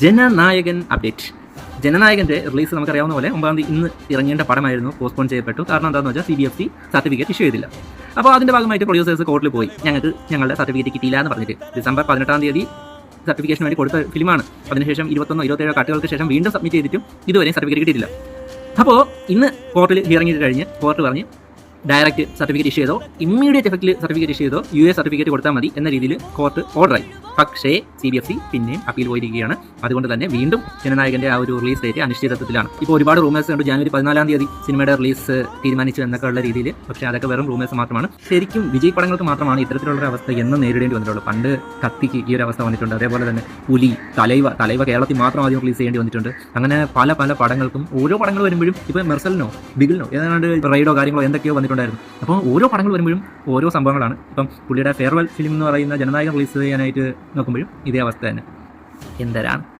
Jananayakan update. ജനനായകൻ്റെ release നമുക്കറിയാവുന്ന പോലെ 9 ഇന്ന് ഇറങ്ങേണ്ട പടമായിരുന്നു പോസ്റ്റ്പോൺ ചെയ്യപ്പെട്ടു. കാരണം എന്താണെന്ന് വെച്ചാൽ CBFC സർട്ടിഫിക്കറ്റ് ഇഷ്യൂ ചെയ്തില്ല. അപ്പോൾ അതിൻ്റെ ഭാഗമായിട്ട് പ്രൊഡ്യൂസേഴ്സ് കോർട്ടിൽ പോയി ഞങ്ങളുടെ സർട്ടിഫിക്കറ്റ് കിട്ടിയില്ല എന്ന് പറഞ്ഞിട്ട് ഡിസംബർ 18 സർട്ടിഫിക്കേഷന് വേണ്ടി കൊടുത്ത ഫിലിമാണ്. അതിനുശേഷം 21-27 കട്ടുകൾക്ക് ശേഷം വീണ്ടും സബ്മിറ്റ് ചെയ്തിട്ടും ഇതുവരെ സർട്ടിഫിക്കറ്റ് കിട്ടിയിട്ടില്ല. അപ്പോൾ ഇന്ന് കോർട്ടിൽ ഹിയറിംഗ് കഴിഞ്ഞ് കോർട്ട് പറഞ്ഞ് ഡയറക്റ്റ് സർട്ടിഫിക്കറ്റ് ഇഷ്യൂ ചെയ്തോ ഇമ്മീഡിയറ്റ് എഫക്റ്റിൽ സർട്ടിഫിക്കറ്റ് ഇഷ്യൂ ചെയ്തോ US സർട്ടിഫിക്കറ്റ് കൊടുത്താൽ മതി എന്ന രീതിയിൽ കോർട്ട് ഓർഡറായി. പക്ഷേ CBFC പിന്നെയും അപ്പീൽ പോയിരിക്കുകയാണ്. അതുകൊണ്ട് തന്നെ വീണ്ടും ജനനായകൻ്റെ ആ ഒരു റിലീസ് ഡേറ്റ് അനിശ്ചിതത്വത്തിലാണ്. ഇപ്പോൾ ഒരുപാട് റൂമേഴ്സ് ഉണ്ട് ജനുവരി 14 സിനിമയുടെ റിലീസ് തീരുമാനിച്ചു എന്നൊക്കെ ഉള്ള രീതിയിൽ. പക്ഷേ അതൊക്കെ വെറും റൂമേഴ്സ് മാത്രമാണ്. ശരിക്കും വിജയ് പടങ്ങൾക്ക് മാത്രമാണ് ഇത്തരത്തിലുള്ള അവസ്ഥ എന്ന് നേരിടേണ്ടി വന്നിട്ടുള്ളൂ. പണ്ട് കത്തിക്ക് ഈ ഒരു അവസ്ഥ വന്നിട്ടുണ്ട്. അതേപോലെ തന്നെ പുലി, തലൈവ കേരളത്തിൽ മാത്രം ആദ്യം റിലീസ് ചെയ്യേണ്ടി വന്നിട്ടുണ്ട്. അങ്ങനെ പല പടങ്ങൾക്കും ഓരോ പടങ്ങൾ വരുമ്പോഴും ഇപ്പോൾ മെർസലിനോ ബിഗിലിനോ ഏതാണ്ട് റൈഡോ കാര്യങ്ങളോ എന്തൊക്കെയോ വന്നിട്ടുണ്ടായിരുന്നു. അപ്പോൾ ഓരോ പടങ്ങൾ വരുമ്പോഴും ഓരോ സംഭവങ്ങളാണ്. ഇപ്പം പുള്ളിയുടെ ഫെയർവെൽ ഫിലിം എന്ന് പറയുന്ന ജനനായകൻ റിലീസ് ചെയ്യാനായിട്ട് നോക്കുമ്പോഴും ഇതേ അവസ്ഥ തന്നെ. എന്തരാണ്